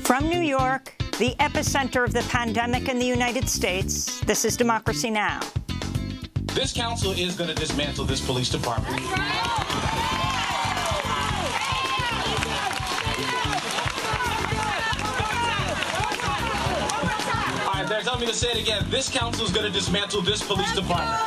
From New York, the epicenter of the pandemic in the United States, this is Democracy Now! This council is going to dismantle this police department. All right, they're telling me to say it again. This council is going to dismantle this police department.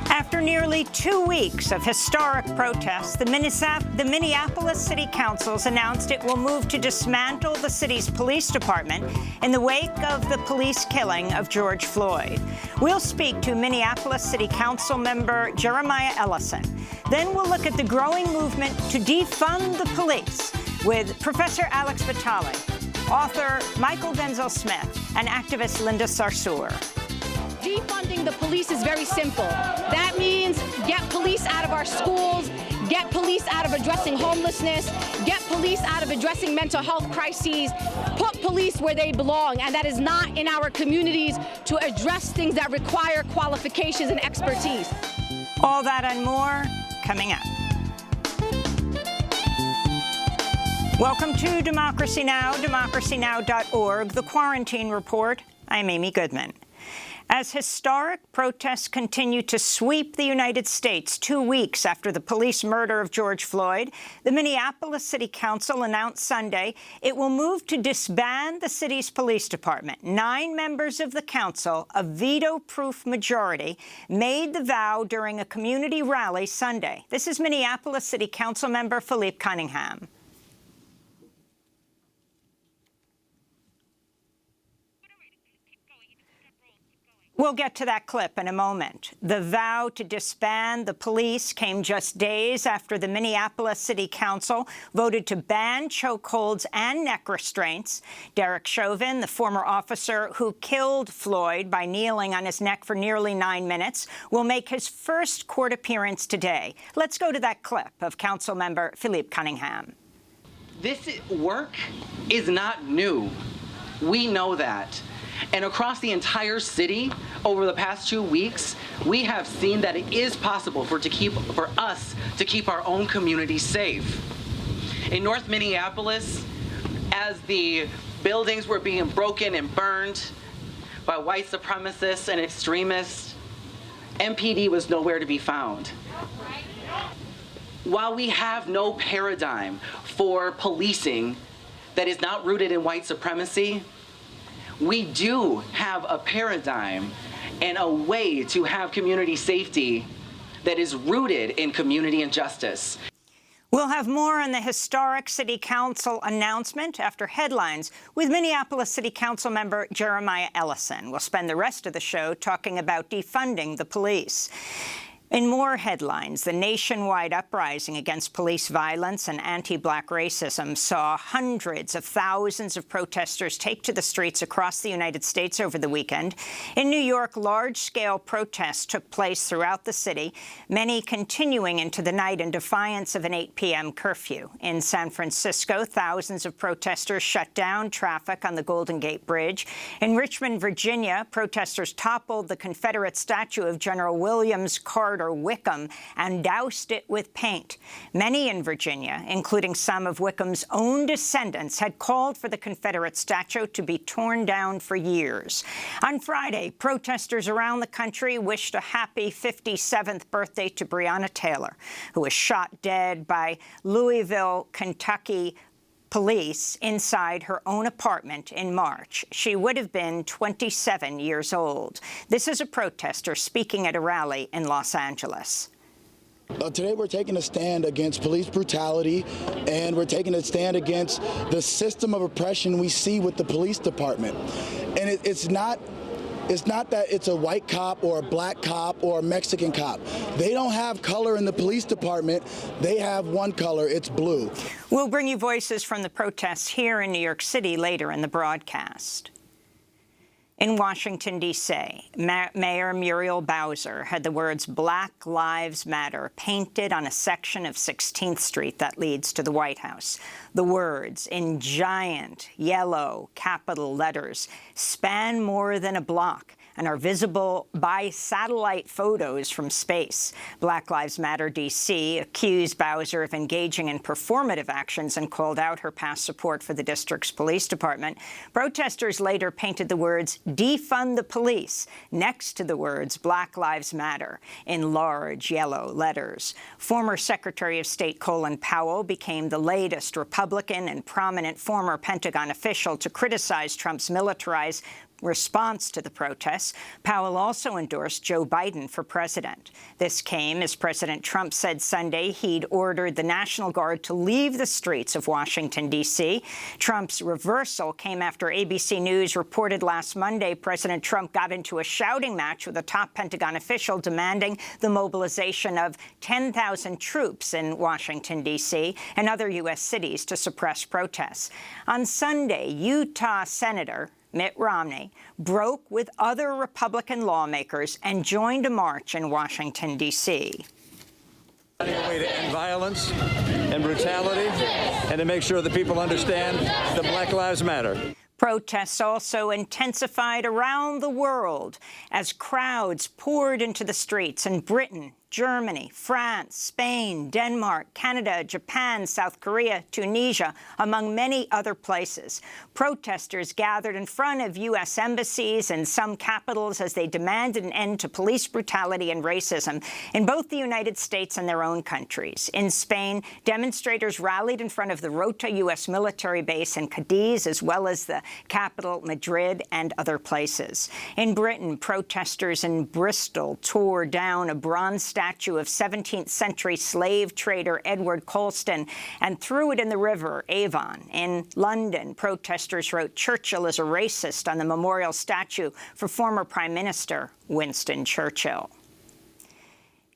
After nearly 2 weeks of historic protests, the Minneapolis City Council's announced it will move to dismantle the city's police department in the wake of the police killing of George Floyd. We'll speak to Minneapolis City Council member Jeremiah Ellison. Then we'll look at the growing movement to defund the police with Professor Alex Vitale, author Michael Denzel Smith, and activist Linda Sarsour. Defunding the police is very simple. That means get police out of our schools, get police out of addressing homelessness, get police out of addressing mental health crises, put police where they belong, and that is not in our communities to address things that require qualifications and expertise. All that and more coming up. Welcome to Democracy Now!, democracynow.org, The Quarantine Report. I'm Amy Goodman. As historic protests continue to sweep the United States 2 weeks after the police murder of George Floyd, the Minneapolis City Council announced Sunday it will move to disband the city's police department. 9 members of the council, a veto-proof majority, made the vow during a community rally Sunday. This is Minneapolis City Council member Philippe Cunningham. We'll get to that clip in a moment. The vow to disband the police came just days after the Minneapolis City Council voted to ban chokeholds and neck restraints. Derek Chauvin, the former officer who killed Floyd by kneeling on his neck for nearly 9 minutes, will make his first court appearance today. Let's go to that clip of Council member Philippe Cunningham. This work is not new. We know that. And across the entire city, over the past 2 weeks, we have seen that it is possible for us to keep our own community safe. In North Minneapolis, as the buildings were being broken and burned by white supremacists and extremists, MPD was nowhere to be found. While we have no paradigm for policing that is not rooted in white supremacy, we do have a paradigm and a way to have community safety that is rooted in community and justice. We'll have more on the historic City Council announcement after headlines with Minneapolis City Council member Jeremiah Ellison. We'll spend the rest of the show talking about defunding the police. In more headlines, the nationwide uprising against police violence and anti-Black racism saw hundreds of thousands of protesters take to the streets across the United States over the weekend. In New York, large-scale protests took place throughout the city, many continuing into the night in defiance of an 8 p.m. curfew. In San Francisco, thousands of protesters shut down traffic on the Golden Gate Bridge. In Richmond, Virginia, protesters toppled the Confederate statue of General William Carter Wickham and doused it with paint. Many in Virginia, including some of Wickham's own descendants, had called for the Confederate statue to be torn down for years. On Friday, protesters around the country wished a happy 57th birthday to Breonna Taylor, who was shot dead by Louisville, Kentucky police inside her own apartment in March. She would have been 27 years old. This is a protester speaking at a rally in Los Angeles. Today we're taking a stand against police brutality, and we're taking a stand against the system of oppression we see with the police department. And it's not that it's a white cop or a black cop or a Mexican cop. They don't have color in the police department. They have one color. It's blue. We'll bring you voices from the protests here in New York City later in the broadcast. In Washington, D.C., Mayor Muriel Bowser had the words "Black Lives Matter" painted on a section of 16th Street that leads to the White House. The words, in giant yellow capital letters, span more than a block and are visible by satellite photos from space. Black Lives Matter DC accused Bowser of engaging in performative actions and called out her past support for the district's police department. Protesters later painted the words "defund the police" next to the words "Black Lives Matter" in large yellow letters. Former Secretary of State Colin Powell became the latest Republican and prominent former Pentagon official to criticize Trump's militarized response to the protests. Powell also endorsed Joe Biden for president. This came as President Trump said Sunday he'd ordered the National Guard to leave the streets of Washington, D.C. Trump's reversal came after ABC News reported last Monday President Trump got into a shouting match with a top Pentagon official demanding the mobilization of 10,000 troops in Washington, D.C. and other U.S. cities to suppress protests. On Sunday, Utah Senator Mitt Romney broke with other Republican lawmakers and joined a march in Washington, D.C. Finding a way to end violence and brutality and to make sure that people understand that Black Lives Matter. Protests also intensified around the world as crowds poured into the streets in Britain, Germany, France, Spain, Denmark, Canada, Japan, South Korea, Tunisia, among many other places. Protesters gathered in front of U.S. embassies and some capitals as they demanded an end to police brutality and racism in both the United States and their own countries. In Spain, demonstrators rallied in front of the Rota U.S. military base in Cadiz, as well as the capital, Madrid, and other places. In Britain, protesters in Bristol tore down a bronze statue of 17th century slave trader Edward Colston and threw it in the river Avon. In London, protesters wrote "Churchill is a racist" on the memorial statue for former Prime Minister Winston Churchill.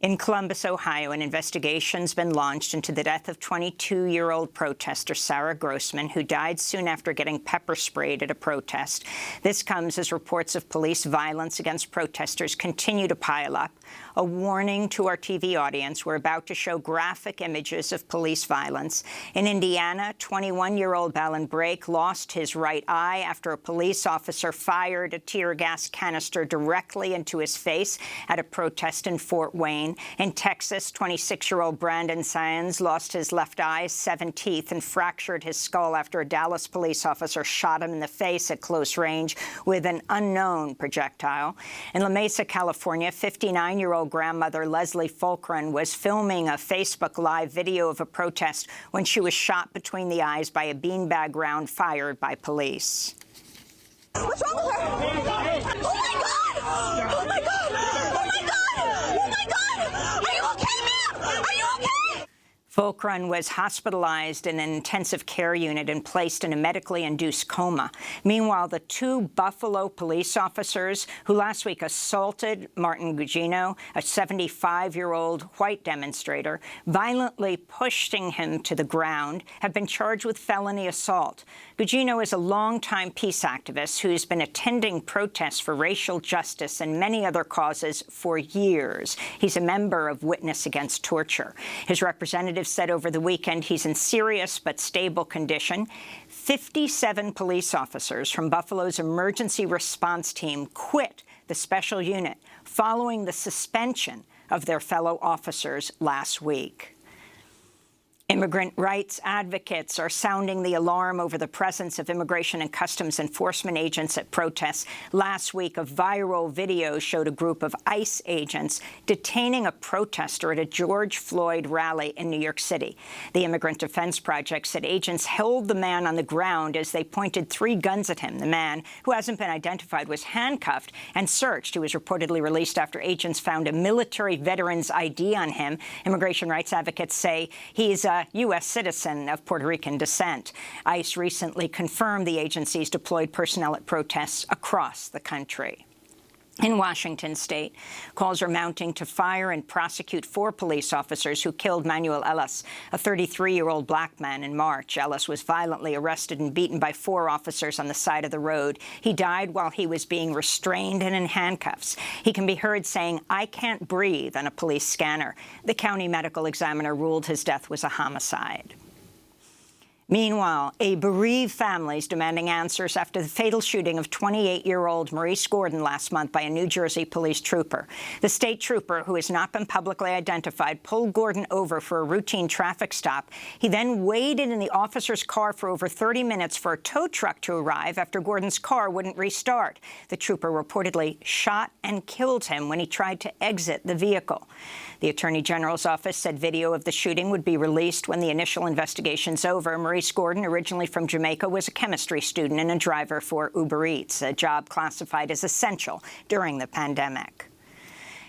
In Columbus, Ohio, an investigation's been launched into the death of 22-year-old protester Sarah Grossman, who died soon after getting pepper sprayed at a protest. This comes as reports of police violence against protesters continue to pile up. A warning to our TV audience, we're about to show graphic images of police violence. In Indiana, 21-year-old Balin Brake lost his right eye after a police officer fired a tear gas canister directly into his face at a protest in Fort Wayne. In Texas, 26-year-old Brandon Saenz lost his left eye, 7 teeth, and fractured his skull after a Dallas police officer shot him in the face at close range with an unknown projectile. In La Mesa, California, 59-year-old grandmother Leslie Fulcrum was filming a Facebook Live video of a protest when she was shot between the eyes by a beanbag round fired by police. What's wrong with her? Oh, my God! Oh, my God! Oh, my God! Oh, my God! Are you okay, ma'am? Are you okay? Fulcrum was hospitalized in an intensive care unit and placed in a medically induced coma. Meanwhile, the 2 Buffalo police officers who last week assaulted Martin Gugino, a 75-year-old white demonstrator, violently pushing him to the ground, have been charged with felony assault. Gugino is a longtime peace activist who's been attending protests for racial justice and many other causes for years. He's a member of Witness Against Torture. His representative said over the weekend he's in serious but stable condition. 57 police officers from Buffalo's emergency response team quit the special unit following the suspension of their fellow officers last week. Immigrant rights advocates are sounding the alarm over the presence of Immigration and Customs Enforcement agents at protests. Last week, a viral video showed a group of ICE agents detaining a protester at a George Floyd rally in New York City. The Immigrant Defense Project said agents held the man on the ground as they pointed 3 guns at him. The man, who hasn't been identified, was handcuffed and searched. He was reportedly released after agents found a military veteran's ID on him. Immigration rights advocates say he's a U.S. citizen of Puerto Rican descent. ICE recently confirmed the agency's deployed personnel at protests across the country. In Washington state, calls are mounting to fire and prosecute 4 police officers who killed Manuel Ellis, a 33-year-old black man, in March. Ellis was violently arrested and beaten by 4 officers on the side of the road. He died while he was being restrained and in handcuffs. He can be heard saying, "I can't breathe," on a police scanner. The county medical examiner ruled his death was a homicide. Meanwhile, a bereaved family is demanding answers after the fatal shooting of 28-year-old Maurice Gordon last month by a New Jersey police trooper. The state trooper, who has not been publicly identified, pulled Gordon over for a routine traffic stop. He then waited in the officer's car for over 30 minutes for a tow truck to arrive after Gordon's car wouldn't restart. The trooper reportedly shot and killed him when he tried to exit the vehicle. The Attorney General's office said video of the shooting would be released when the initial investigation's over. Maurice Gordon, originally from Jamaica, was a chemistry student and a driver for Uber Eats, a job classified as essential during the pandemic.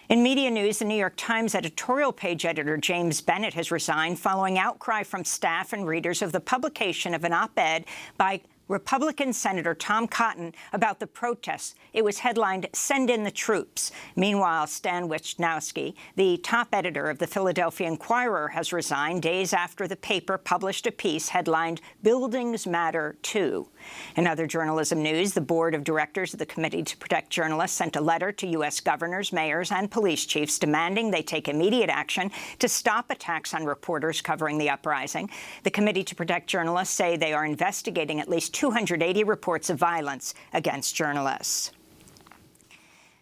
In media news, the New York Times editorial page editor James Bennett has resigned following outcry from staff and readers of the publication of an op-ed by Republican Senator Tom Cotton about the protests. It was headlined, "Send in the Troops." Meanwhile, Stan Wisnowski, the top editor of the Philadelphia Inquirer, has resigned days after the paper published a piece headlined, "Buildings Matter Too." In other journalism news, the board of directors of the Committee to Protect Journalists sent a letter to U.S. governors, mayors, and police chiefs demanding they take immediate action to stop attacks on reporters covering the uprising. The Committee to Protect Journalists say they are investigating at least 280 reports of violence against journalists.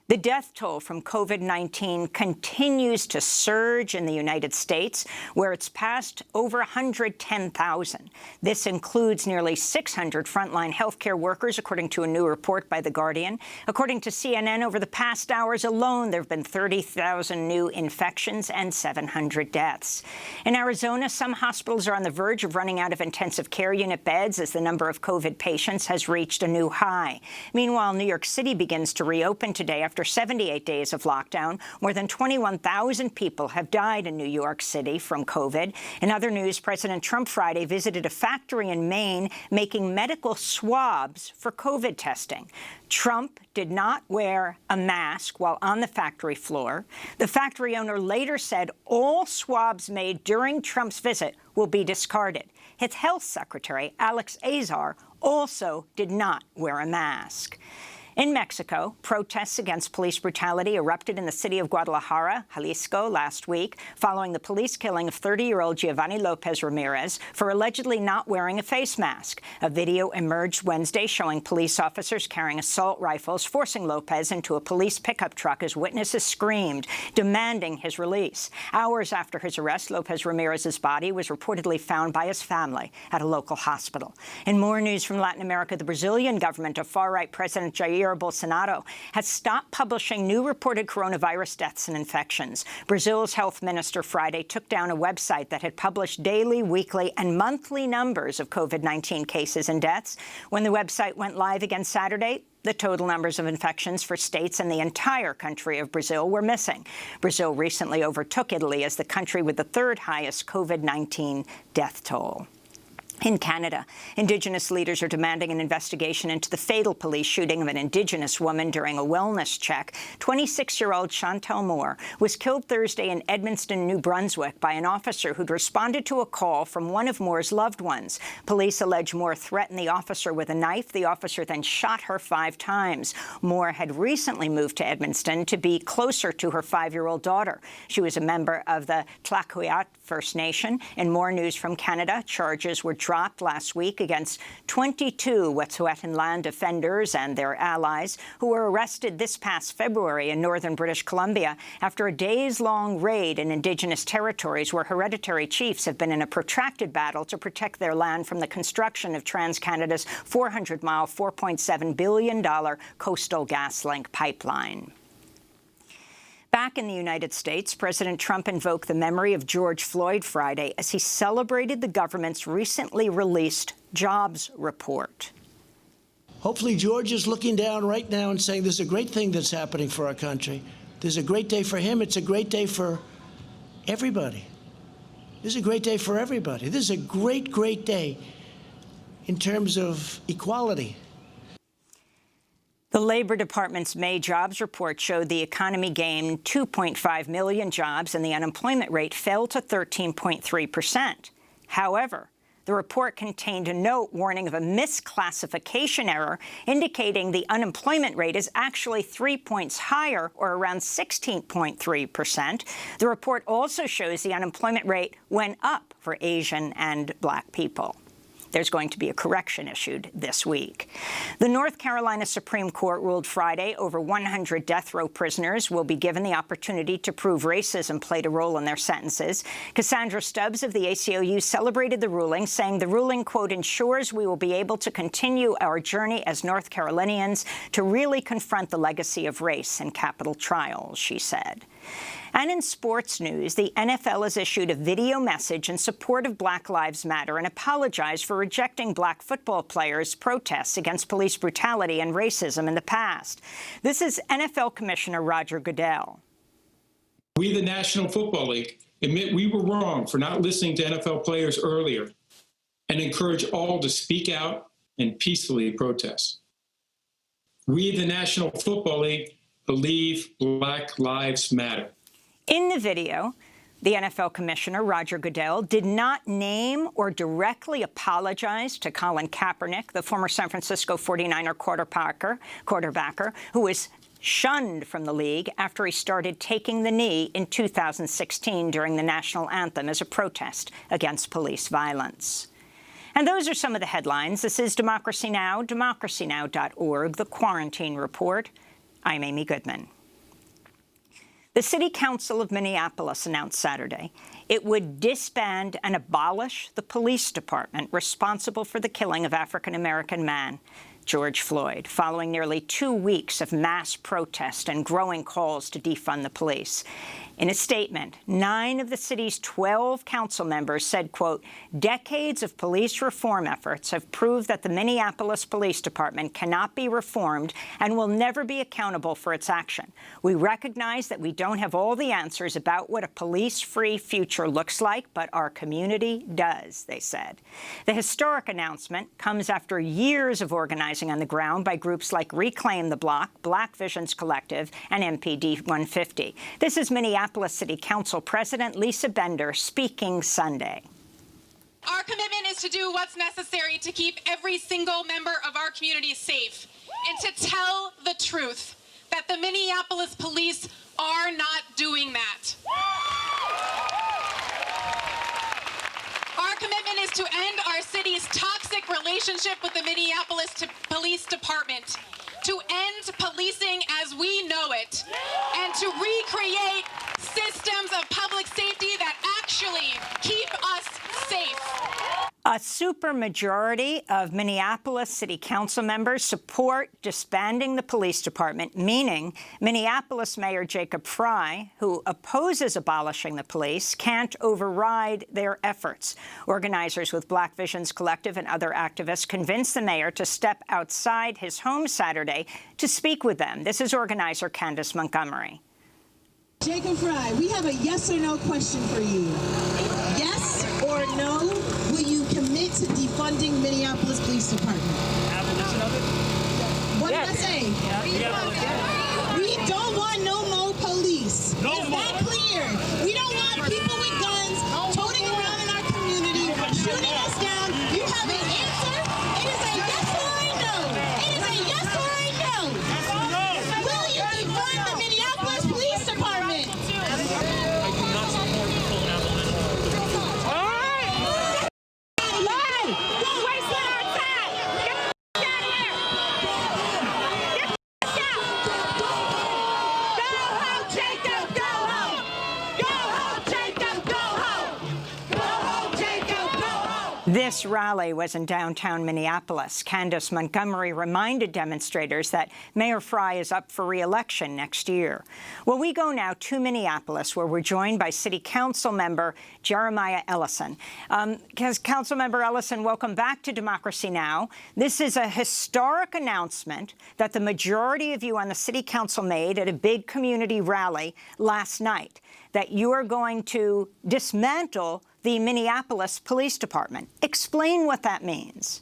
The death toll from COVID-19 continues to surge in the United States, where it's passed over 110,000. This includes nearly 600 frontline healthcare workers, according to a new report by The Guardian. According to CNN, over the past hours alone, there have been 30,000 new infections and 700 deaths. In Arizona, some hospitals are on the verge of running out of intensive care unit beds as the number of COVID patients has reached a new high. Meanwhile, New York City begins to reopen today after 78 days of lockdown. More than 21,000 people have died in New York City from COVID. In other news, President Trump Friday visited a factory in Maine making medical swabs for COVID testing. Trump did not wear a mask while on the factory floor. The factory owner later said all swabs made during Trump's visit will be discarded. His health secretary, Alex Azar, also did not wear a mask. In Mexico, protests against police brutality erupted in the city of Guadalajara, Jalisco, last week, following the police killing of 30-year-old Giovanni Lopez Ramirez for allegedly not wearing a face mask. A video emerged Wednesday showing police officers carrying assault rifles forcing Lopez into a police pickup truck as witnesses screamed, demanding his release. Hours after his arrest, Lopez Ramirez's body was reportedly found by his family at a local hospital. In more news from Latin America, the Brazilian government of far-right President Jair Bolsonaro has stopped publishing new reported coronavirus deaths and infections. Brazil's health minister Friday took down a website that had published daily, weekly, and monthly numbers of COVID-19 cases and deaths. When the website went live again Saturday, the total numbers of infections for states and the entire country of Brazil were missing. Brazil recently overtook Italy as the country with the third highest COVID-19 death toll. In Canada, Indigenous leaders are demanding an investigation into the fatal police shooting of an Indigenous woman during a wellness check. 26-year-old Chantal Moore was killed Thursday in Edmundston, New Brunswick, by an officer who'd responded to a call from one of Moore's loved ones. Police allege Moore threatened the officer with a knife. The officer then shot her 5 times. Moore had recently moved to Edmundston to be closer to her 5-year-old daughter. She was a member of the Tlaqueote First Nation. In more news from Canada, charges were dropped last week against 22 Wet'suwet'en land defenders and their allies who were arrested this past February in northern British Columbia after a days-long raid in Indigenous territories where hereditary chiefs have been in a protracted battle to protect their land from the construction of TransCanada's 400-mile, $4.7 billion coastal GasLink pipeline. Back in the United States, President Trump invoked the memory of George Floyd Friday as he celebrated the government's recently released jobs report. Hopefully George is looking down right now and saying there's a great thing that's happening for our country. There's a great day for him. It's a great day for everybody. This is a great day for everybody. This is a great, great day in terms of equality. The Labor Department's May jobs report showed the economy gained 2.5 million jobs and the unemployment rate fell to 13.3%. However, the report contained a note warning of a misclassification error, indicating the unemployment rate is actually 3 points higher, or around 16.3%. The report also shows the unemployment rate went up for Asian and Black people. There's going to be a correction issued this week. The North Carolina Supreme Court ruled Friday over 100 death row prisoners will be given the opportunity to prove racism played a role in their sentences. Cassandra Stubbs of the ACLU celebrated the ruling, saying the ruling, quote, ensures we will be able to continue our journey as North Carolinians to really confront the legacy of race in capital trials, she said. And in sports news, the NFL has issued a video message in support of Black Lives Matter and apologized for rejecting black football players' protests against police brutality and racism in the past. This is NFL Commissioner Roger Goodell. We, the National Football League, admit we were wrong for not listening to NFL players earlier and encourage all to speak out and peacefully protest. We, the National Football League, believe Black Lives Matter. In the video, the NFL Commissioner, Roger Goodell, did not name or directly apologize to Colin Kaepernick, the former San Francisco 49er quarterbacker, who was shunned from the league after he started taking the knee in 2016 during the national anthem as a protest against police violence. And those are some of the headlines. This is Democracy Now!, democracynow.org, The Quarantine Report. I'm Amy Goodman. The City Council of Minneapolis announced Saturday it would disband and abolish the police department responsible for the killing of African-American man George Floyd, following nearly 2 weeks of mass protest and growing calls to defund the police. In a statement, 9 of the city's 12 council members said, quote, decades of police reform efforts have proved that the Minneapolis Police Department cannot be reformed and will never be accountable for its action. We recognize that we don't have all the answers about what a police-free future looks like, but our community does, they said. The historic announcement comes after years of organizing on the ground by groups like Reclaim the Block, Black Visions Collective, and MPD 150. This is Minneapolis City Council President Lisa Bender speaking Sunday. Our commitment is to do what's necessary to keep every single member of our community safe and to tell the truth that the Minneapolis police are not doing that. Our commitment is to end our city's toxic relationship with the Minneapolis Police Department, to end policing as we know it, and to recreate systems of public safety that actually keep us safe. A supermajority of Minneapolis City Council members support disbanding the police department, meaning Minneapolis Mayor Jacob Frey, who opposes abolishing the police, can't override their efforts. Organizers with Black Visions Collective and other activists convinced the mayor to step outside his home Saturday to speak with them. This is organizer Candace Montgomery. Jacob Frey, we have a yes or no question for you. Yes or no, will you commit to defunding Minneapolis Police Department? Abolition of it? What did I say? We don't want no more police. Is that clear? We don't want people with guns toting around in our community, shooting us down. You have an answer? It is a yes or a no. It is a yes or a no. Will you defund the Minneapolis Police Department? I do not support the full abolition. This rally was in downtown Minneapolis. Candace Montgomery reminded demonstrators that Mayor Frey is up for re-election next year. Well, we go now to Minneapolis, where we're joined by City Council member Jeremiah Ellison. Council member Ellison, welcome back to Democracy Now! This is a historic announcement that the majority of you on the City Council made at a big community rally last night, that you are going to dismantle the Minneapolis Police Department. Explain what that means.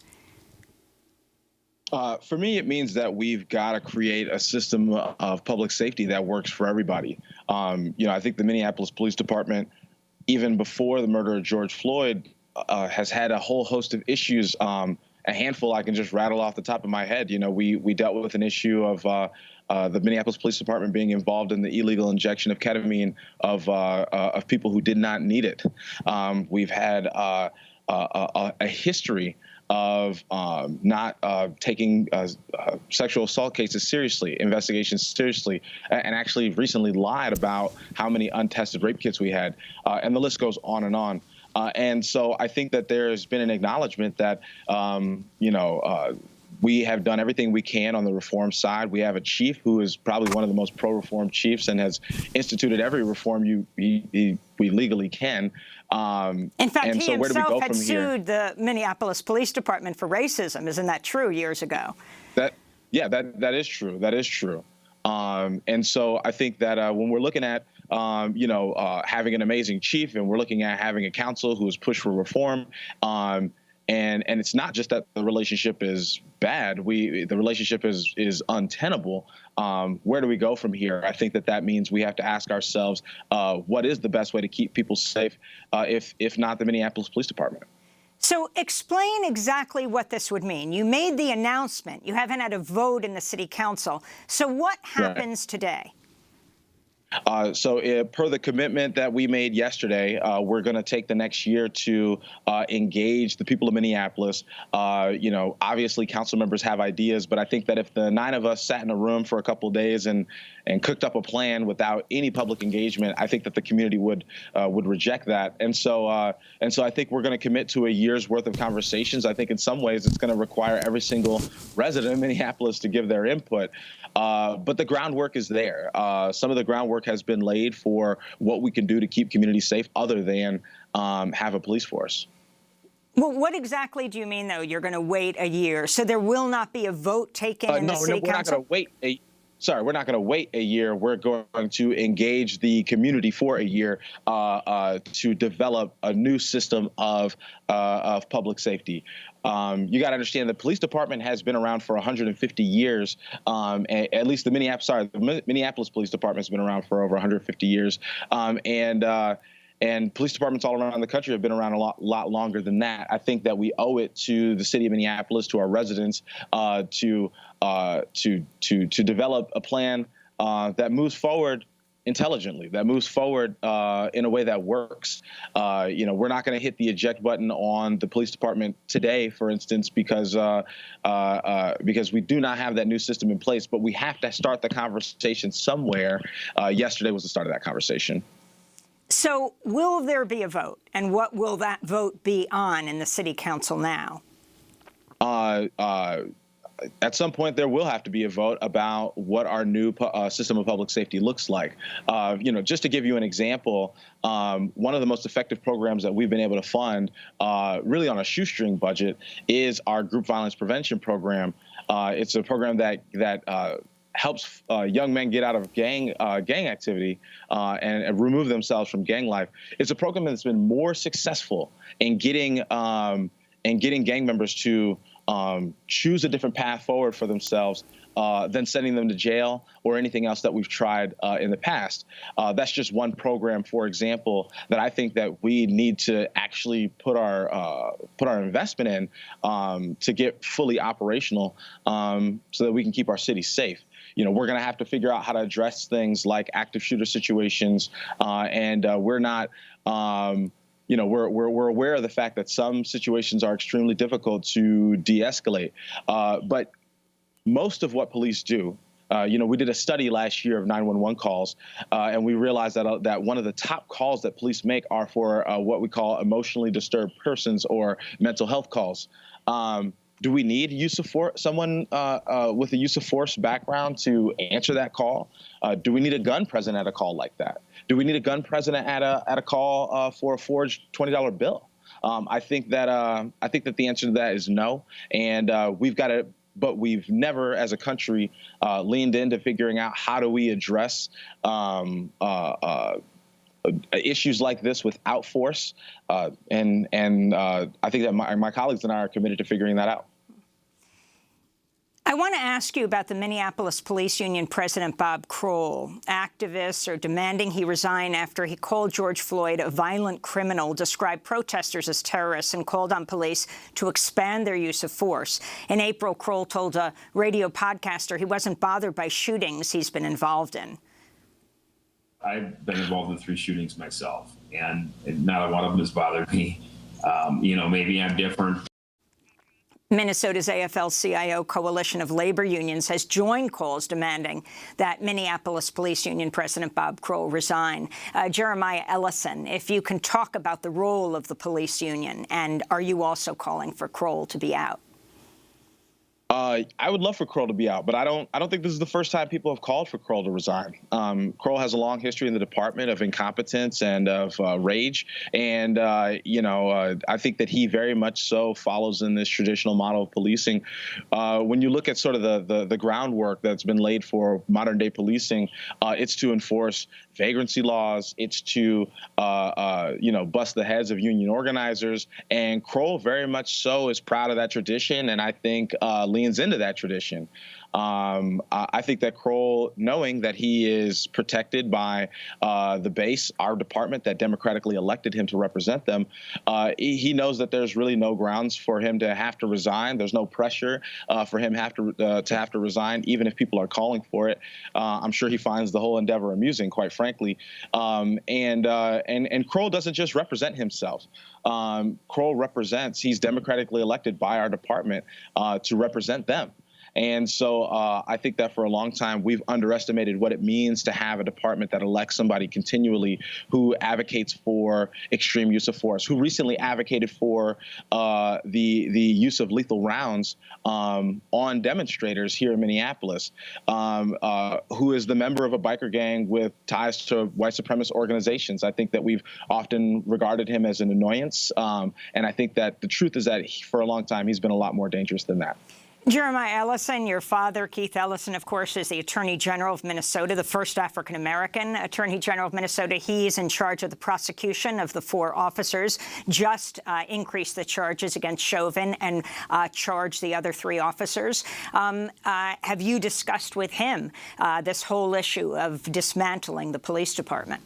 For me, it means that we've got to create a system of public safety that works for everybody. I think the Minneapolis Police Department, even before the murder of George Floyd, has had a whole host of issues. A handful I can just rattle off the top of my head. We dealt with an issue of the Minneapolis Police Department being involved in the illegal injection of ketamine of people who did not need it. We've had a history of not taking sexual assault cases seriously, investigations seriously, and actually recently lied about how many untested rape kits we had, and the list goes on and on. And so I think that there's been an acknowledgement that, we have done everything we can on the reform side. We have a chief who is probably one of the most pro-reform chiefs and has instituted every reform we legally can. In fact, he so where do we himself go had from here? sued the Minneapolis Police Department for racism. Isn't that true, years ago? That is true. That is true. And so I think that when we're looking at having an amazing chief, and we're looking at having a council who has pushed for reform, and it's not just that the relationship is bad. The relationship is untenable. Where do we go from here? I think that means we have to ask ourselves, what is the best way to keep people safe, if not the Minneapolis Police Department? So explain exactly what this would mean. You made the announcement. You haven't had a vote in the city council. So what happens today? So per the commitment that we made yesterday, we're going to take the next year to engage the people of Minneapolis. Obviously council members have ideas, but I think that if the 9 of us sat in a room for a couple of days and cooked up a plan without any public engagement, I think that the community would reject that. And so I think we're going to commit to a year's worth of conversations. I think in some ways it's going to require every single resident of Minneapolis to give their input. But the groundwork is there. Some of the groundwork has been laid for what we can do to keep communities safe other than have a police force. Well, what exactly do you mean, though? You're going to wait a year, so there will not be a vote taken in the city council? We're not going to wait we're not going to wait a year. We're going to engage the community for a year to develop a new system of public safety. You got to understand the police department has been around for 150 years. At least the Minneapolis Police Department has been around for over 150 years. And police departments all around the country have been around a lot longer than that. I think that we owe it to the city of Minneapolis, to our residents, to develop a plan that moves forward intelligently, that moves forward in a way that works. We're not going to hit the eject button on the police department today, for instance, because we do not have that new system in place. But we have to start the conversation somewhere. Yesterday was the start of that conversation. So will there be a vote? And what will that vote be on in the city council now? At some point, there will have to be a vote about what our new system of public safety looks like. Just to give you an example, one of the most effective programs that we've been able to fund, really on a shoestring budget, is our group violence prevention program. It's a program that helps young men get out of gang activity and remove themselves from gang life. It's a program that's been more successful in getting gang members to choose a different path forward for themselves than sending them to jail or anything else that we've tried in the past. That's just one program, for example, that I think that we need to actually put our investment in to get fully operational so that we can keep our city safe. We're going to have to figure out how to address things like active shooter situations, and we're not. We're aware of the fact that some situations are extremely difficult to de-escalate, but most of what police do, we did a study last year of 911 calls, and we realized that one of the top calls that police make are for what we call emotionally disturbed persons or mental health calls. Do we need someone with a use of force background to answer that call? Do we need a gun present at a call like that? Do we need a gun present at a call for a forged $20 bill? I think that the answer to that is no, and we've got to. But we've never, as a country, leaned into figuring out how do we address issues like this without force, and I think that my colleagues and I are committed to figuring that out. I want to ask you about the Minneapolis Police Union President Bob Kroll. Activists are demanding he resign after he called George Floyd a violent criminal, described protesters as terrorists, and called on police to expand their use of force. In April, Kroll told a radio podcaster he wasn't bothered by shootings he's been involved in. I've been involved in 3 shootings myself, and not one of them has bothered me. Maybe I'm different. Minnesota's AFL-CIO coalition of labor unions has joined calls demanding that Minneapolis Police Union President Bob Kroll resign. Jeremiah Ellison, if you can talk about the role of the police union, and are you also calling for Kroll to be out? I would love for Kroll to be out, but I don't think this is the first time people have called for Kroll to resign. Kroll has a long history in the department of incompetence and of rage, and I think that he very much so follows in this traditional model of policing. When you look at sort of the groundwork that's been laid for modern day policing, it's to enforce vagrancy laws, it's to bust the heads of union organizers, and Kroll very much so is proud of that tradition, and I think leans into that tradition. I think that Kroll, knowing that he is protected by the base, our department that democratically elected him to represent them, he knows that there's really no grounds for him to have to resign. There's no pressure for him to have to resign, even if people are calling for it. I'm sure he finds the whole endeavor amusing, quite frankly. And Kroll doesn't just represent himself. Kroll represents, he's democratically elected by our department to represent them. And so I think that for a long time, we've underestimated what it means to have a department that elects somebody continually who advocates for extreme use of force, who recently advocated for the use of lethal rounds on demonstrators here in Minneapolis, who is the member of a biker gang with ties to white supremacist organizations. I think that we've often regarded him as an annoyance. And I think that the truth is that for a long time, he's been a lot more dangerous than that. Jeremiah Ellison, your father, Keith Ellison, of course, is the Attorney General of Minnesota, the first African-American Attorney General of Minnesota. He's in charge of the prosecution of the 4 officers, just increased the charges against Chauvin and charged the other 3 officers. Have you discussed with him this whole issue of dismantling the police department?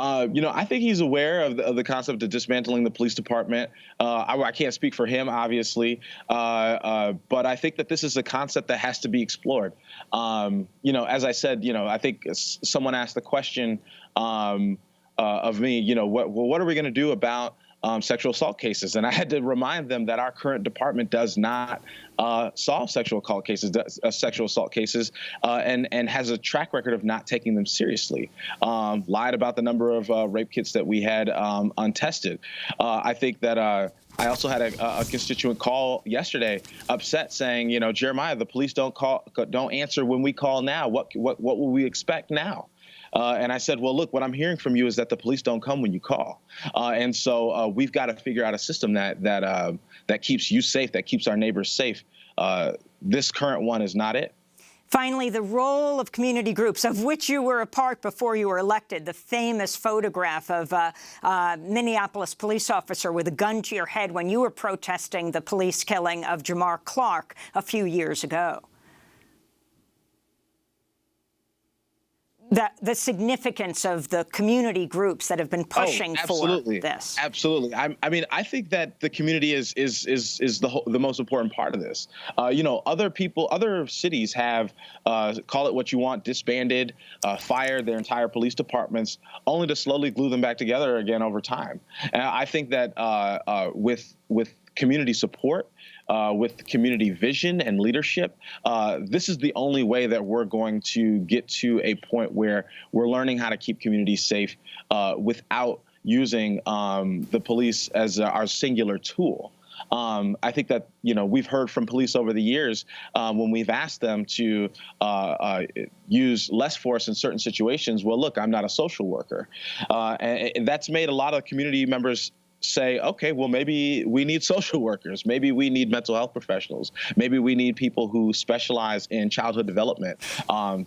I think he's aware of the concept of dismantling the police department. I can't speak for him, obviously, but I think that this is a concept that has to be explored. As I said, I think someone asked the question of me, what are we going to do about sexual assault cases? And I had to remind them that our current department does not solve sexual assault cases, and has a track record of not taking them seriously. Lied about the number of rape kits that we had untested. I think that I also had a constituent call yesterday, upset, saying, Jeremiah, the police don't answer when we call now. What will we expect now? And I said, well, look, what I'm hearing from you is that the police don't come when you call. And so we've got to figure out a system that keeps you safe, that keeps our neighbors safe. This current one is not it. Finally, the role of community groups, of which you were a part before you were elected, the famous photograph of a Minneapolis police officer with a gun to your head when you were protesting the police killing of Jamar Clark a few years ago. The significance of the community groups that have been pushing for this. Absolutely. I mean, I think that the community is the most important part of this. Other cities have, call it what you want, disbanded, fired their entire police departments, only to slowly glue them back together again over time. And I think that with community support, with community vision and leadership, this is the only way that we're going to get to a point where we're learning how to keep communities safe without using the police as our singular tool. I think that, we've heard from police over the years when we've asked them to use less force in certain situations. Well, look, I'm not a social worker. And that's made a lot of community members say, okay, well, maybe we need social workers. Maybe we need mental health professionals. Maybe we need people who specialize in childhood development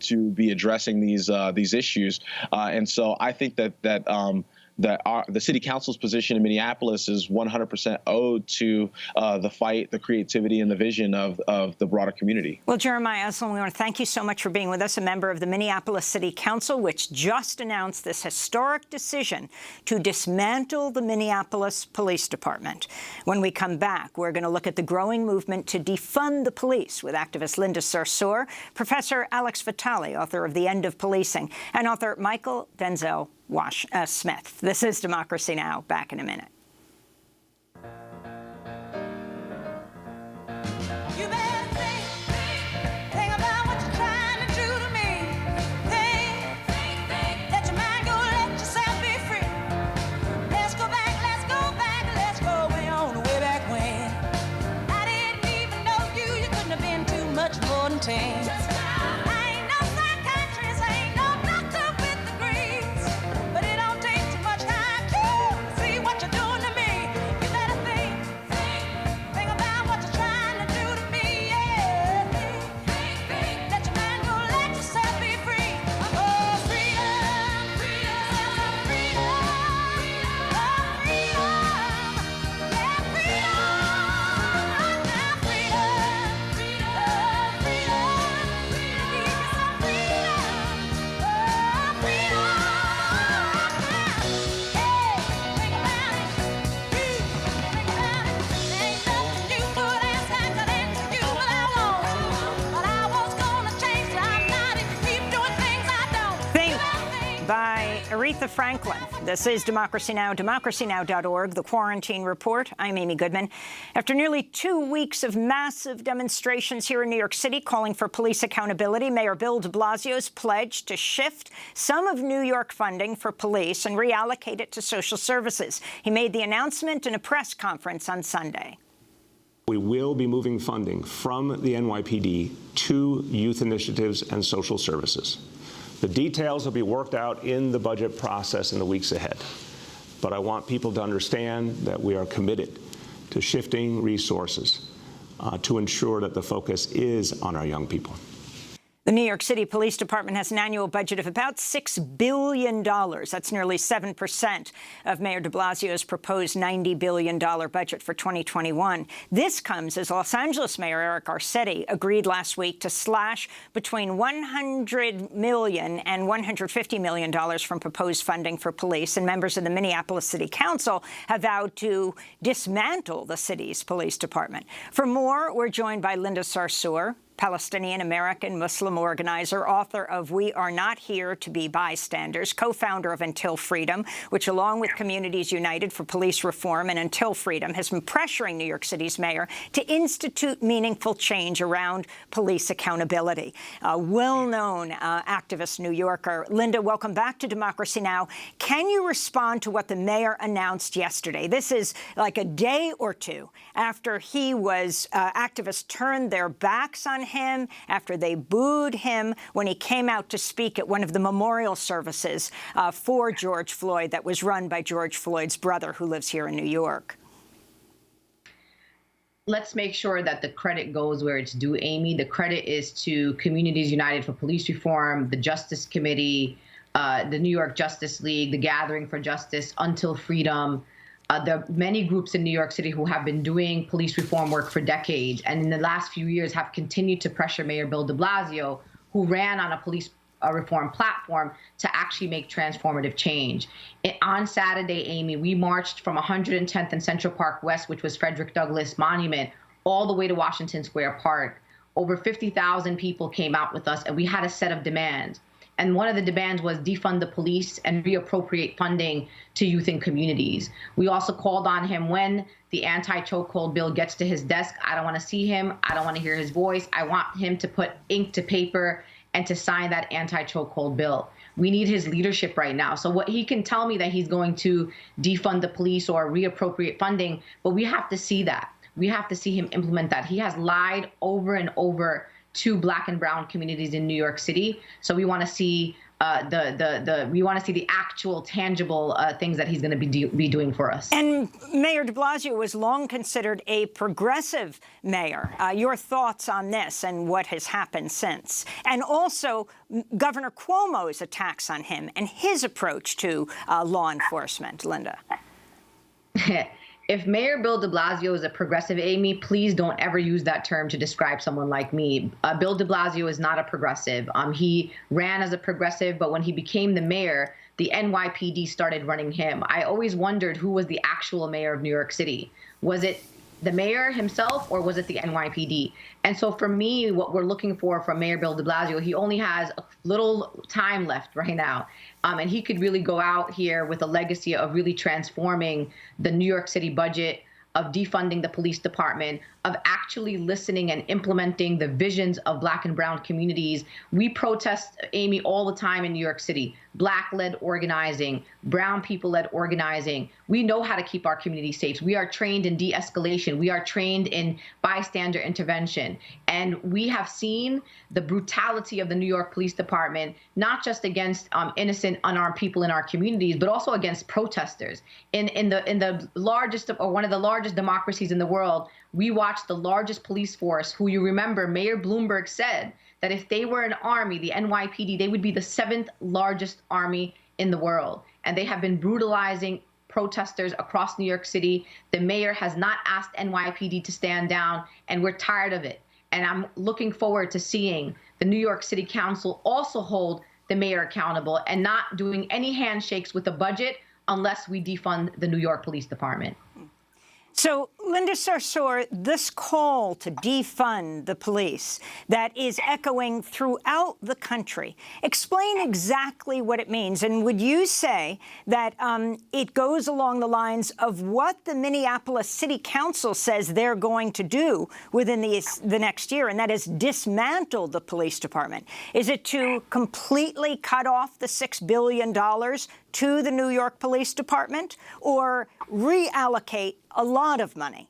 to be addressing these issues. And so I think that the city council's position in Minneapolis is 100% owed to the fight, the creativity, and the vision of the broader community. Well, Jeremiah Ellison, we want to thank you so much for being with us, a member of the Minneapolis City Council, which just announced this historic decision to dismantle the Minneapolis Police Department. When we come back, we're going to look at the growing movement to defund the police with activist Linda Sarsour, Professor Alex Vitale, author of The End of Policing, and author Michael Denzel Smith. This is Democracy Now! Back in a minute. quarantine. Ain't no psychiatrist, ain't no doctor with degrees, but it don't take too much time to see what you're doing to me. You better think about what you're trying to do to me. Yeah, let your mind go, let yourself be free. Oh, freedom, freedom, freedom, oh, freedom, yeah, freedom, now freedom, freedom, freedom, give me some freedom, oh, freedom. Hey, think about it, think about it. Ain't nothing you could ask I could answer you, but I was gonna change it. I'm not if you keep doing things I don't. Think by Aretha Franklin. This is Democracy Now!, democracynow.org, The Quarantine Report. I'm Amy Goodman. After nearly 2 weeks of massive demonstrations here in New York City calling for police accountability, Mayor Bill de Blasio's pledged to shift some of New York funding for police and reallocate it to social services. He made the announcement in a press conference on Sunday. We will be moving funding from the NYPD to youth initiatives and social services. The details will be worked out in the budget process in the weeks ahead. But I want people to understand that we are committed to shifting resources to ensure that the focus is on our young people. The New York City Police Department has an annual budget of about $6 billion. That's nearly 7% of Mayor de Blasio's proposed $90 billion budget for 2021. This comes as Los Angeles Mayor Eric Garcetti agreed last week to slash between $100 million and $150 million from proposed funding for police, and members of the Minneapolis City Council have vowed to dismantle the city's police department. For more, we're joined by Linda Sarsour, Palestinian-American Muslim organizer, author of We Are Not Here to Be Bystanders, co-founder of Until Freedom, which, along with Communities United for Police Reform and Until Freedom, has been pressuring New York City's mayor to institute meaningful change around police accountability. A well-known activist New Yorker. Linda, welcome back to Democracy Now! Can you respond to what the mayor announced yesterday? This is like a day or two after he was, activists turned their backs on him, after they booed him when he came out to speak at one of the memorial services for George Floyd that was run by George Floyd's brother, who lives here in New York. Let's make sure that the credit goes where it's due, Amy. The credit is to Communities United for Police Reform, the Justice Committee, the New York Justice League, the Gathering for Justice, Until Freedom. There are many groups in New York City who have been doing police reform work for decades, and in the last few years have continued to pressure Mayor Bill de Blasio, who ran on a police reform platform, to actually make transformative change. On Saturday, Amy, we marched from 110th and Central Park West, which was Frederick Douglass Monument, all the way to Washington Square Park. Over 50,000 people came out with us, and we had a set of demands. And one of the demands was defund the police and reappropriate funding to youth and communities. We also called on him, when the anti-chokehold bill gets to his desk, I don't want to see him. I don't want to hear his voice. I want him to put ink to paper and to sign that anti-chokehold bill. We need his leadership right now. So what he can tell me that he's going to defund the police or reappropriate funding, but we have to see that. We have to see him implement that. He has lied over and over to Black and brown communities in New York City. So we want to see the actual tangible things that he's going to be doing for us. And Mayor de Blasio was long considered a progressive mayor. Your thoughts on this and what has happened since? And also Governor Cuomo's attacks on him and his approach to law enforcement. Linda. If Mayor Bill de Blasio is a progressive, Amy, please don't ever use that term to describe someone like me. Bill de Blasio is not a progressive. He ran as a progressive, but when he became the mayor, the NYPD started running him. I always wondered who was the actual mayor of New York City. Was it the mayor himself, or was it the NYPD? And so for me, what we're looking for from Mayor Bill de Blasio, he only has a little time left right now. And he could really go out here with a legacy of really transforming the New York City budget, of defunding the police department, of actually listening and implementing the visions of Black and brown communities. We protest, Amy, all the time in New York City. Black-led organizing, brown people-led organizing. We know how to keep our community safe. We are trained in de-escalation. We are trained in bystander intervention. And we have seen the brutality of the New York Police Department, not just against innocent, unarmed people in our communities, but also against protesters. In the largest, or one of the largest democracies in the world, we watched the largest police force, who you remember Mayor Bloomberg said that if they were an army, the NYPD, they would be the 7th largest army in the world. And they have been brutalizing protesters across New York City. The mayor has not asked NYPD to stand down, and we're tired of it. And I'm looking forward to seeing the New York City Council also hold the mayor accountable and not doing any handshakes with the budget unless we defund the New York Police Department. So, Linda Sarsour, this call to defund the police that is echoing throughout the country, explain exactly what it means. And would you say that it goes along the lines of what the Minneapolis City Council says they're going to do within the next year, and that is dismantle the police department? Is it to completely cut off the $6 billion to the New York Police Department, or reallocate a lot of money?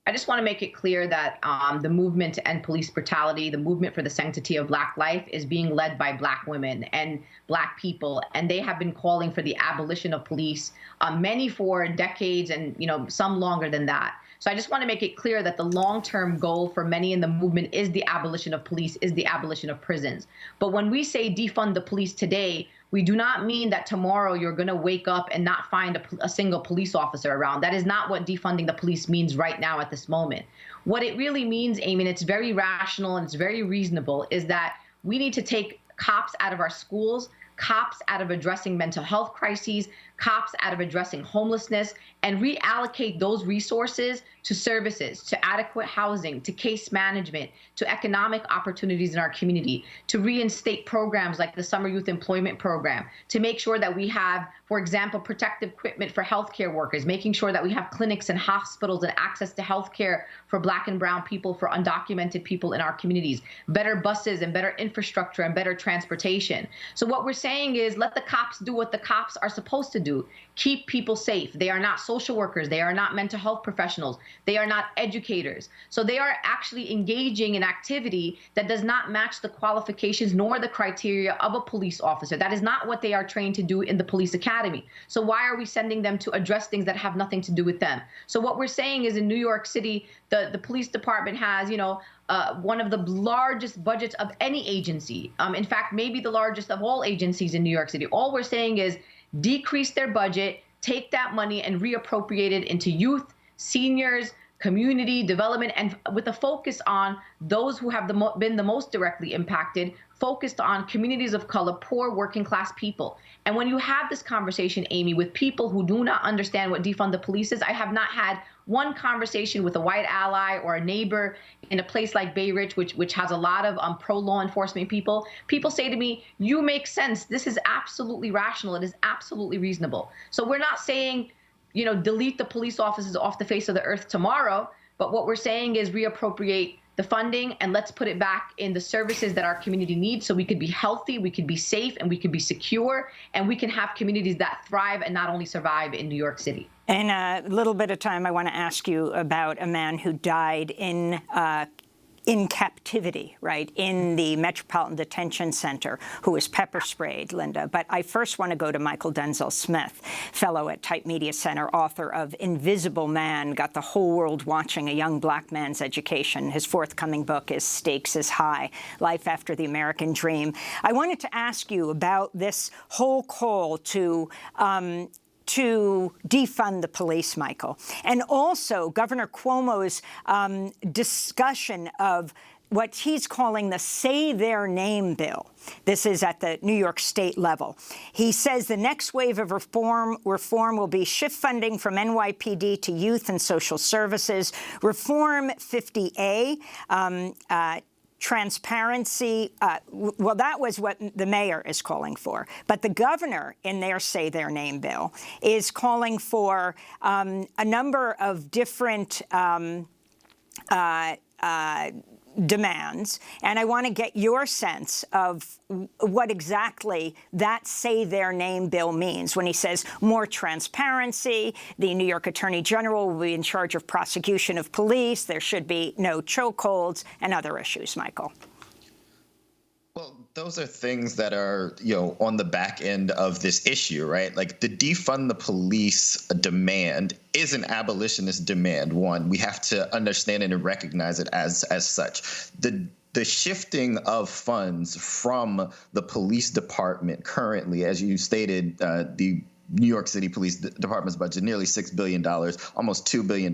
I just want to make it clear that the movement to end police brutality, the movement for the sanctity of Black life, is being led by Black women and Black people, and they have been calling for the abolition of police, many for decades, and some longer than that. So I just want to make it clear that the long-term goal for many in the movement is the abolition of police, is the abolition of prisons. But when we say defund the police today, we do not mean that tomorrow you're going to wake up and not find a single police officer around. That is not what defunding the police means right now at this moment. What it really means, Amy, and it's very rational and it's very reasonable, is that we need to take cops out of our schools, cops out of addressing mental health crises, cops out of addressing homelessness, and reallocate those resources to services, to adequate housing, to case management, to economic opportunities in our community, to reinstate programs like the Summer Youth Employment Program, to make sure that we have, for example, protective equipment for healthcare workers, making sure that we have clinics and hospitals and access to healthcare for Black and brown people, for undocumented people in our communities, better buses and better infrastructure and better transportation. So what we're saying is, let the cops do what the cops are supposed to do. Keep people safe. They are not social workers. They are not mental health professionals. They are not educators. So they are actually engaging in activity that does not match the qualifications nor the criteria of a police officer. That is not what they are trained to do in the police academy. So why are we sending them to address things that have nothing to do with them? So what we're saying is, in New York City, the police department has, one of the largest budgets of any agency. In fact, maybe the largest of all agencies in New York City. All we're saying is decrease their budget, take that money and reappropriate it into youth, seniors, community development, and with a focus on those who have been the most directly impacted, focused on communities of color, poor working class people. And when you have this conversation, Amy, with people who do not understand what defund the police is, I have not had one conversation with a white ally or a neighbor in a place like Bay Ridge, which has a lot of pro-law enforcement people. People say to me, you make sense. This is absolutely rational. It is absolutely reasonable. So we're not saying, delete the police officers off the face of the earth tomorrow. But what we're saying is reappropriate the funding and let's put it back in the services that our community needs, so we could be healthy, we could be safe, and we could be secure, and we can have communities that thrive and not only survive in New York City. In a little bit of time, I want to ask you about a man who died in captivity, right, in the Metropolitan Detention Center, who was pepper sprayed, Linda. But I first want to go to Michael Denzel Smith, fellow at Type Media Center, author of Invisible Man, got the whole world watching a young Black man's education. His forthcoming book is Stakes is High, Life After the American Dream. I wanted to ask you about this whole call to defund the police, Michael, and also Governor Cuomo's discussion of what he's calling the Say Their Name bill. This is at the New York State level. He says the next wave of reform will be shift funding from NYPD to youth and social services, reform 50A, transparency. Well, that was what the mayor is calling for. But the governor, in their Say Their Name bill, is calling for a number of different demands, and I want to get your sense of what exactly that Say Their Name bill means when he says more transparency, the New York Attorney General will be in charge of prosecution of police, there should be no chokeholds, and other issues, Michael. Well, those are things that are, on the back end of this issue, right? Like the defund the police demand is an abolitionist demand. One, we have to understand it and recognize it as such. The shifting of funds from the police department currently, as you stated, the New York City Police Department's budget, nearly $6 billion, almost $2 billion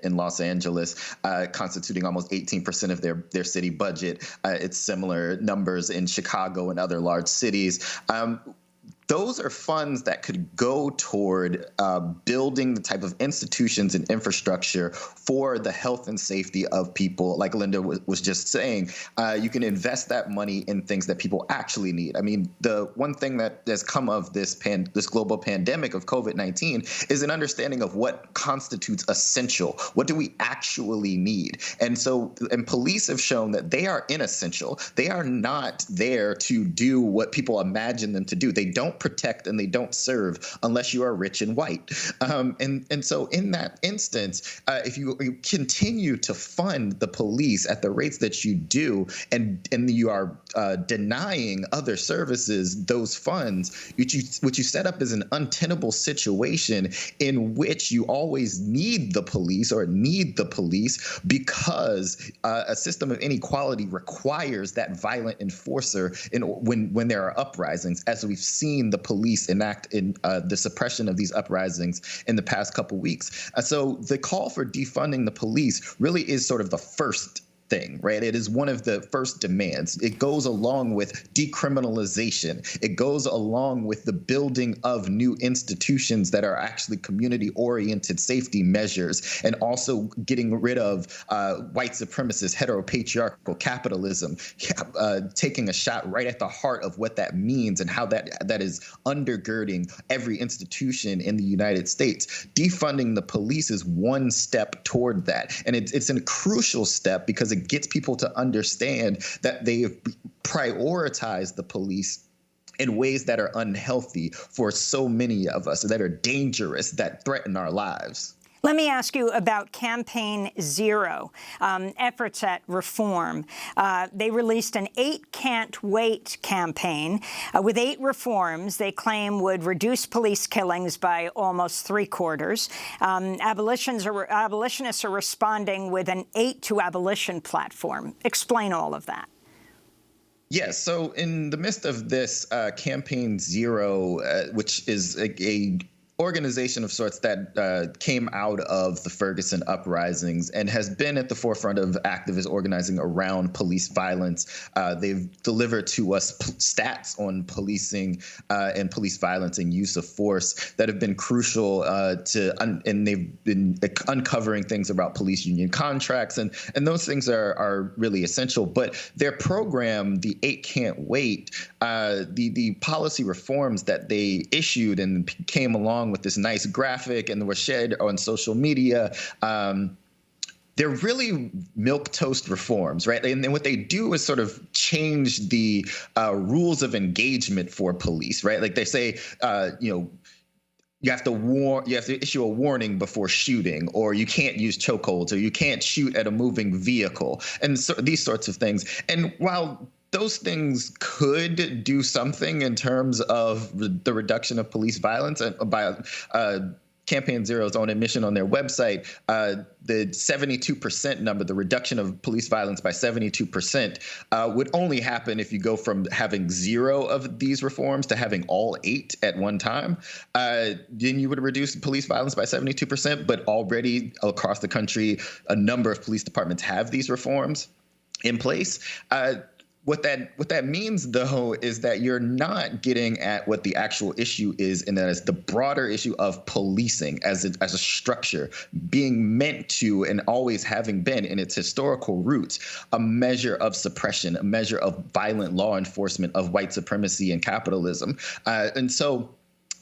in Los Angeles, constituting almost 18% of their city budget. It's similar numbers in Chicago and other large cities. Those are funds that could go toward building the type of institutions and infrastructure for the health and safety of people. Like Linda was just saying, you can invest that money in things that people actually need. I mean, the one thing that has come of this global pandemic of COVID-19 is an understanding of what constitutes essential. What do we actually need? And police have shown that they are inessential. They are not there to do what people imagine them to do. They don't protect and they don't serve unless you are rich and white. And so in that instance, if you continue to fund the police at the rates that you do, and you are denying other services those funds, what you set up is an untenable situation in which you always need the police because a system of inequality requires that violent enforcer when there are uprisings, as we've seen the police enact in the suppression of these uprisings in the past couple weeks. So the call for defunding the police really is sort of the first thing, right? It is one of the first demands. It goes along with decriminalization. It goes along with the building of new institutions that are actually community-oriented safety measures, and also getting rid of white supremacist, heteropatriarchal capitalism, taking a shot right at the heart of what that means and how that is undergirding every institution in the United States. Defunding the police is one step toward that, and it's a crucial step because it gets people to understand that they have prioritized the police in ways that are unhealthy for so many of us, that are dangerous, that threaten our lives. Let me ask you about Campaign Zero, efforts at reform. They released an 8 Can't Wait campaign with 8 reforms they claim would reduce police killings by almost 3/4. Abolitionists are responding with an 8 to Abolition platform. Explain all of that. Yes. So in the midst of this Campaign Zero, which is a organization of sorts that came out of the Ferguson uprisings and has been at the forefront of activist organizing around police violence. They've delivered to us stats on policing and police violence and use of force that have been crucial and they've been uncovering things about police union contracts, and those things are really essential. But their program, the 8 Can't Wait, the policy reforms that they issued and came along with this nice graphic and were shared on social media, they're really milquetoast reforms, right? And then what they do is sort of change the rules of engagement for police, right? Like they say, you have to issue a warning before shooting, or you can't use chokeholds, or you can't shoot at a moving vehicle, and so these sorts of things. And while those things could do something in terms of the reduction of police violence, by Campaign Zero's own admission on their website, the 72% number, the reduction of police violence by 72%, would only happen if you go from having 0 of these reforms to having all 8 at one time. Then you would reduce police violence by 72%, but already across the country, a number of police departments have these reforms in place. What that means, though, is that you're not getting at what the actual issue is, and that is the broader issue of policing as a structure being meant to, and always having been in its historical roots, a measure of suppression, a measure of violent law enforcement of white supremacy and capitalism. And so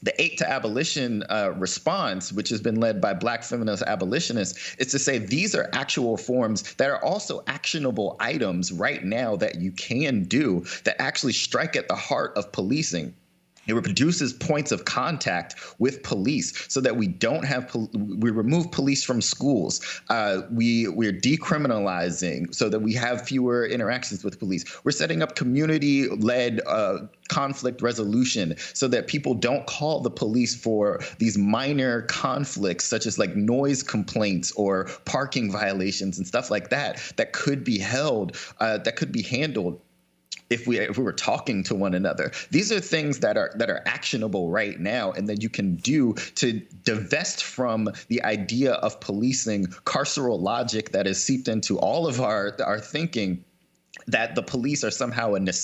the 8 to Abolition response, which has been led by Black feminist abolitionists, is to say these are actual forms that are also actionable items right now that you can do that actually strike at the heart of policing. It reduces points of contact with police so that we don't have, we remove police from schools. We're decriminalizing so that we have fewer interactions with police. We're setting up community-led conflict resolution so that people don't call the police for these minor conflicts, such as like noise complaints or parking violations and stuff like that, that could be handled if we were talking to one another. These are things that are actionable right now and that you can do to divest from the idea of policing carceral logic that is seeped into all of our thinking, that the police are somehow a necessity